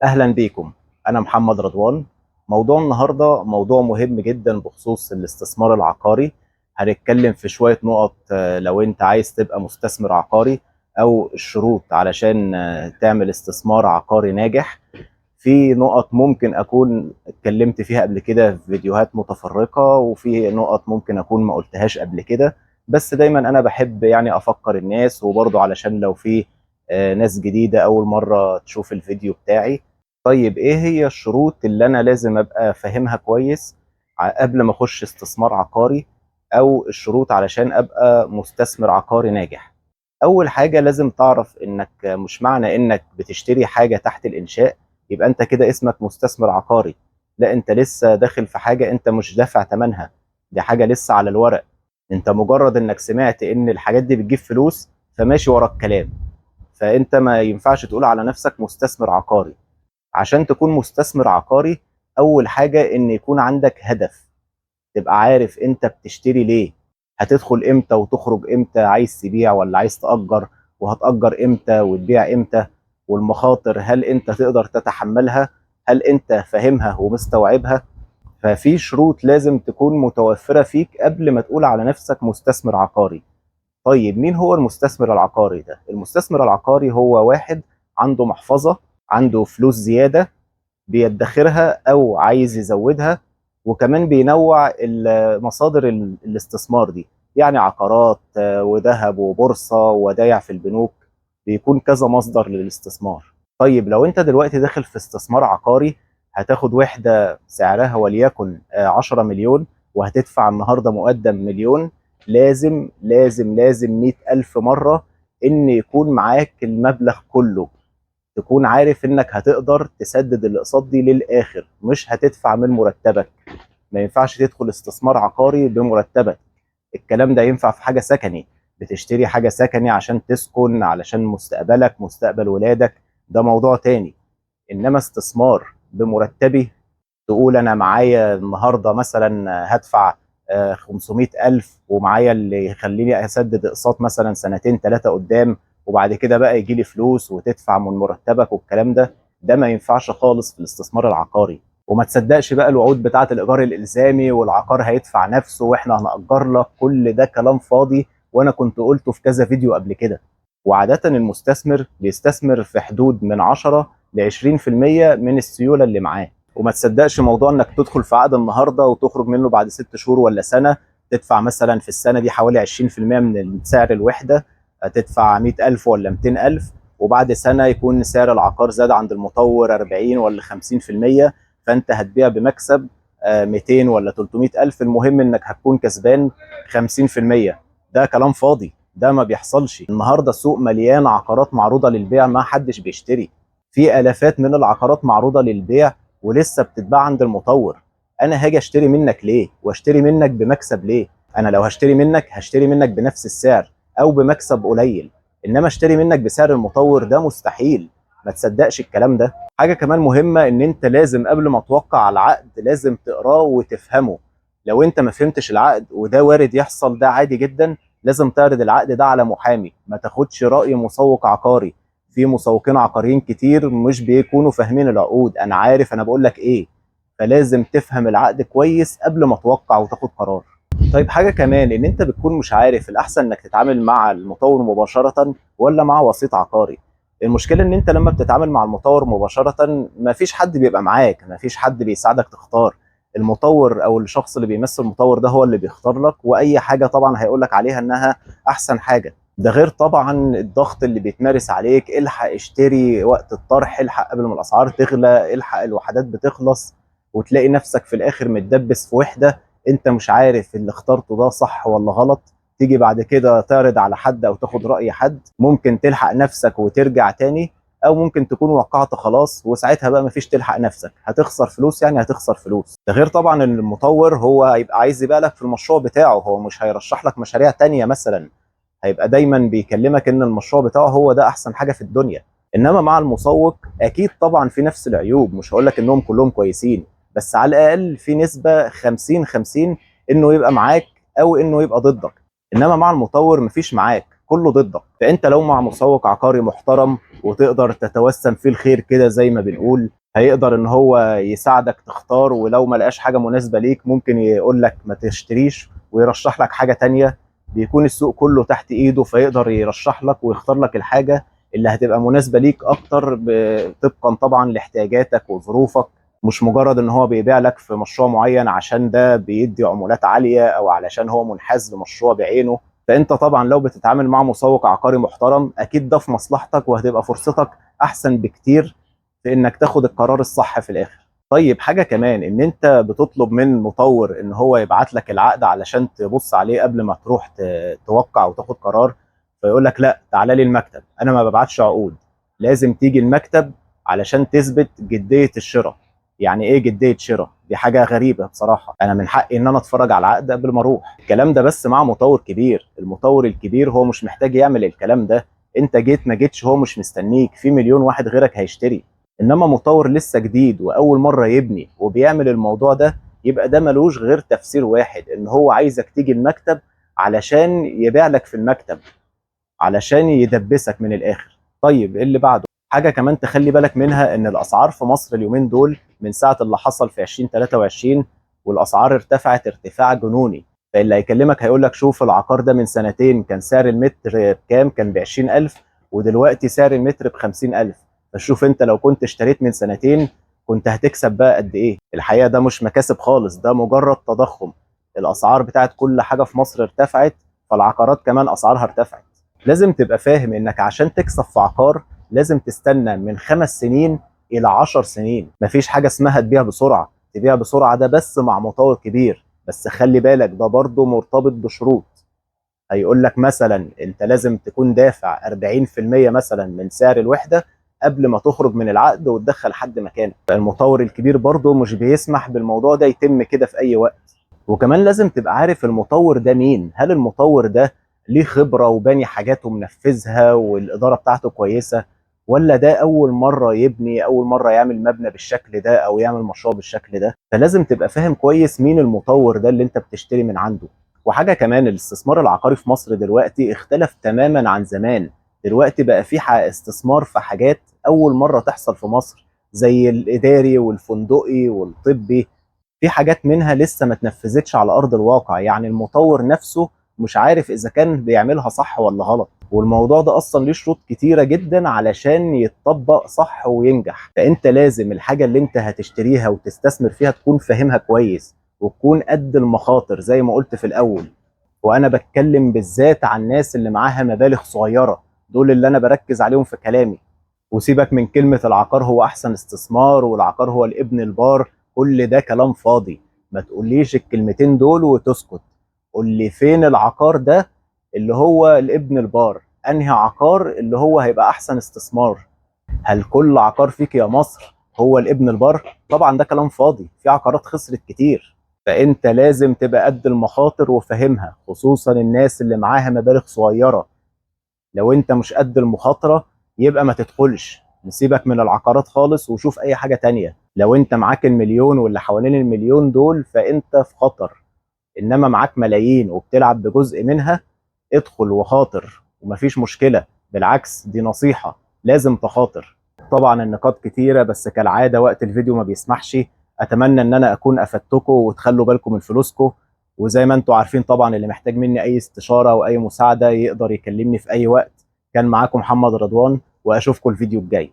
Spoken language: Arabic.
أهلا بيكم. أنا محمد رضوان. موضوع النهاردة موضوع مهم جدا بخصوص الاستثمار العقاري. هنتكلم في شوية نقط، لو أنت عايز تبقى مستثمر عقاري أو الشروط علشان تعمل استثمار عقاري ناجح. في نقط ممكن أكون اتكلمت فيها قبل كده في فيديوهات متفرقة، وفي نقط ممكن أكون ما قلتهاش قبل كده. بس دايما أنا بحب يعني أفكر الناس، وبرضه علشان لو في ناس جديدة أول مرة تشوف الفيديو بتاعي. طيب ايه هي الشروط اللي انا لازم ابقى فاهمها كويس قبل ما اخش استثمار عقاري، او الشروط علشان ابقى مستثمر عقاري ناجح؟ اول حاجة لازم تعرف انك مش معنى انك بتشتري حاجة تحت الانشاء يبقى انت كده اسمك مستثمر عقاري. لا، انت لسه داخل في حاجة انت مش دافع ثمنها، دي حاجة لسه على الورق. انت مجرد انك سمعت ان الحاجات دي بتجيب فلوس فماشي ورا الكلام، فانت ما ينفعش تقول على نفسك مستثمر عقاري. عشان تكون مستثمر عقاري، اول حاجة ان يكون عندك هدف، تبقى عارف انت بتشتري ليه، هتدخل امتى وتخرج امتى، عايز تبيع ولا عايز تأجر، وهتأجر امتى وتبيع امتى، والمخاطر هل انت تقدر تتحملها، هل انت فاهمها ومستوعبها. ففي شروط لازم تكون متوفرة فيك قبل ما تقول على نفسك مستثمر عقاري. طيب مين هو المستثمر العقاري ده؟ المستثمر العقاري هو واحد عنده محفظة، عنده فلوس زيادة بيدخرها او عايز يزودها، وكمان بينوع مصادر الاستثمار دي، يعني عقارات وذهب وبورصة ودايع في البنوك، بيكون كذا مصدر للاستثمار. طيب لو انت دلوقتي داخل في استثمار عقاري، هتاخد وحدة سعرها وليكن 10 مليون، وهتدفع النهاردة مقدم مليون. لازم لازم لازم 100 ألف مرة إن يكون معاك المبلغ كله، تكون عارف انك هتقدر تسدد الاقساط دي للاخر، مش هتدفع من مرتبك. ما ينفعش تدخل استثمار عقاري بمرتبك. الكلام ده ينفع في حاجة سكني، بتشتري حاجة سكني عشان تسكن، علشان مستقبلك مستقبل ولادك، ده موضوع تاني. انما استثمار بمرتبي، تقول انا معايا النهارده مثلا هدفع 500 ألف، ومعايا اللي يخليني أسدد أقساط مثلا سنتين ثلاثة قدام، وبعد كده بقى يجي لي فلوس وتدفع من مرتبك والكلام ده، ده ما ينفعش خالص في الاستثمار العقاري. وما تصدقش بقى الوعود بتاعة الإيجار الإلزامي والعقار هيدفع نفسه وإحنا هنأجر لك، كل ده كلام فاضي، وأنا كنت قلته في كذا فيديو قبل كده. وعادة المستثمر بيستثمر في حدود من 10 ل 20% من السيولة اللي معاه. وما تصدقش موضوع انك تدخل في عقد النهارده وتخرج منه بعد 6 شهور ولا سنه، تدفع مثلا في السنه دي حوالي 20% من سعر الوحده، تدفع 100,000 ولا 200,000، وبعد سنه يكون سعر العقار زاد عند المطور 40 ولا 50%، فانت هتبيع بمكسب 200 ولا 300,000، المهم انك هتكون كسبان 50%. ده كلام فاضي، ده ما بيحصلش. النهارده السوق مليان عقارات معروضه للبيع، ما حدش بيشتري. في آلافات من العقارات معروضه للبيع ولسه بتتباع عند المطور. انا هاجي اشتري منك ليه واشتري منك بمكسب ليه؟ انا لو هشتري منك هشتري منك بنفس السعر او بمكسب قليل، انما اشتري منك بسعر المطور ده مستحيل. ما تصدقش الكلام ده. حاجة كمان مهمة، ان انت لازم قبل ما توقع على العقد لازم تقراه وتفهمه. لو انت ما فهمتش العقد، وده وارد يحصل، ده عادي جدا، لازم تعرض العقد ده على محامي، ما تاخدش رأي مسوق عقاري. في مسوقين عقاريين كتير مش بيكونوا فاهمين العقود، انا عارف انا بقول لك ايه. فلازم تفهم العقد كويس قبل ما توقع وتاخد قرار. طيب حاجة كمان، ان انت بتكون مش عارف الاحسن انك تتعامل مع المطور مباشرة ولا مع وسيط عقاري. المشكلة ان انت لما بتتعامل مع المطور مباشرة مفيش حد بيبقى معاك، مفيش حد بيساعدك تختار. المطور او الشخص اللي بيمثل المطور ده هو اللي بيختار لك، واي حاجة طبعا هيقول لك عليها انها احسن حاجة. ده غير طبعا الضغط اللي بيتمارس عليك، الحق اشتري وقت الطرح، الحق قبل ما الاسعار تغلى، الحق الوحدات بتخلص، وتلاقي نفسك في الاخر متدبس في وحده انت مش عارف اللي اخترته ده صح ولا غلط. تيجي بعد كده تعرض على حد او تاخد رأي حد، ممكن تلحق نفسك وترجع تاني، او ممكن تكون وقعت خلاص وساعتها بقى مفيش تلحق نفسك، هتخسر فلوس، يعني هتخسر فلوس. ده غير طبعا ان المطور هو هيبقى عايز يبقى لك في المشروع بتاعه، هو مش هيرشح لك مشاريع تانية مثلا، هيبقى دايما بيكلمك ان المشروع بتاعه هو ده احسن حاجه في الدنيا. انما مع المسوق اكيد طبعا في نفس العيوب، مش هقول لك انهم كلهم كويسين، بس على الاقل في نسبه 50 50 انه يبقى معاك او انه يبقى ضدك. انما مع المطور مفيش معاك، كله ضدك. فانت لو مع مسوق عقاري محترم وتقدر تتوسم فيه الخير كده زي ما بنقول، هيقدر ان هو يساعدك تختار، ولو ما لقاش حاجه مناسبه ليك ممكن يقول لك ما تشتريش ويرشح لك حاجه تانية. بيكون السوق كله تحت ايده، فيقدر يرشح لك ويختار لك الحاجه اللي هتبقى مناسبه ليك اكتر، طبقا طبعا لاحتياجاتك وظروفك. مش مجرد ان هو بيبيع لك في مشروع معين عشان ده بيدي عمولات عاليه او علشان هو منحاز لمشروع بعينه. فانت طبعا لو بتتعامل مع مسوق عقاري محترم اكيد ده في مصلحتك، وهتبقى فرصتك احسن بكتير في انك تاخد القرار الصح في الاخر. طيب حاجه كمان، ان انت بتطلب من مطور ان هو يبعت لك العقد علشان تبص عليه قبل ما تروح توقع وتاخد قرار، فيقول لك لا تعالى لي المكتب. انا ما ببعتش عقود، لازم تيجي المكتب علشان تثبت جديه الشراء. يعني ايه جديه شراء؟ دي حاجه غريبه بصراحه. انا من حقي ان انا اتفرج على العقد قبل ما اروح. الكلام ده بس مع مطور كبير. المطور الكبير هو مش محتاج يعمل الكلام ده. انت جيت ما جيتش هو مش مستنيك، في مليون واحد غيرك هيشتري. انما مطور لسه جديد واول مره يبني وبيعمل الموضوع ده، يبقى ده ملوش غير تفسير واحد، ان هو عايزك تيجي المكتب علشان يبيع لك في المكتب، علشان يدبسك من الاخر. طيب اللي بعده، حاجه كمان تخلي بالك منها، ان الاسعار في مصر اليومين دول من ساعه اللي حصل في 2023 والاسعار ارتفعت ارتفاع جنوني. فاللي هيكلمك هيقول لك شوف العقار ده من سنتين كان سعر المتر بكام؟ كان ب 20,000، ودلوقتي سعر المتر ب 50,000. فشوف انت لو كنت اشتريت من سنتين كنت هتكسب بقى قد ايه. الحقيقه ده مش مكاسب خالص، ده مجرد تضخم. الاسعار بتاعت كل حاجه في مصر ارتفعت، فالعقارات كمان اسعارها ارتفعت. لازم تبقى فاهم انك عشان تكسب في عقار لازم تستنى من 5 سنين الى 10 سنين. مفيش حاجه اسمها تبيع بسرعه. تبيع بسرعه ده بس مع مطور كبير، بس خلي بالك ده برضه مرتبط بشروط. هيقول لك مثلا انت لازم تكون دافع 40% مثلا من سعر الوحده قبل ما تخرج من العقد وتدخل حد مكانك. فالمطور الكبير برضه مش بيسمح بالموضوع ده يتم كده في اي وقت. وكمان لازم تبقى عارف المطور ده مين. هل المطور ده ليه خبرة وباني حاجات ومنفذها والإدارة بتاعته كويسة، ولا ده أول مرة يبني، أول مرة يعمل مبنى بالشكل ده أو يعمل مشروع بالشكل ده؟ فلازم تبقى فاهم كويس مين المطور ده اللي أنت بتشتري من عنده. وحاجة كمان، الاستثمار العقاري في مصر دلوقتي اختلف تماما عن زمان. دلوقتي بقى في استثمار في حاجات أول مرة تحصل في مصر، زي الإداري والفندقي والطبي. في حاجات منها لسه ما اتنفذتش على ارض الواقع، يعني المطور نفسه مش عارف اذا كان بيعملها صح ولا غلط. والموضوع ده اصلا ليه شروط كتيره جدا علشان يتطبق صح وينجح. فانت لازم الحاجه اللي انت هتشتريها وتستثمر فيها تكون فاهمها كويس، وتكون قد المخاطر زي ما قلت في الاول. وانا بتكلم بالذات عن الناس اللي معاها مبالغ صغيره، دول اللي انا بركز عليهم في كلامي. وسيبك من كلمة العقار هو أحسن استثمار والعقار هو الابن البار، كل ده كلام فاضي. ما تقوليش الكلمتين دول وتسكت. قول لي فين العقار ده اللي هو الابن البار؟ أنهي عقار اللي هو هيبقى أحسن استثمار؟ هل كل عقار فيك يا مصر هو الابن البار؟ طبعا ده كلام فاضي، في عقارات خسرت كتير. فأنت لازم تبقى قد المخاطر وفاهمها، خصوصا الناس اللي معاها مبالغ صغيرة. لو انت مش قد المخاطره يبقى ما تدخلش. نسيبك من العقارات خالص وشوف اي حاجه تانية. لو انت معاك المليون واللي حوالين المليون دول فانت في خطر. انما معاك ملايين وبتلعب بجزء منها، ادخل وخاطر ومفيش مشكله. بالعكس دي نصيحه، لازم تخاطر. طبعا النقاط كتيره بس كالعاده وقت الفيديو ما بيسمحش. اتمنى ان انا اكون افدتكم وتخلوا بالكم من فلوسكم. وزي ما انتم عارفين طبعا اللي محتاج مني اي استشاره او اي مساعده يقدر يكلمني في اي وقت. كان معاكم محمد رضوان، واشوفكم الفيديو الجاي.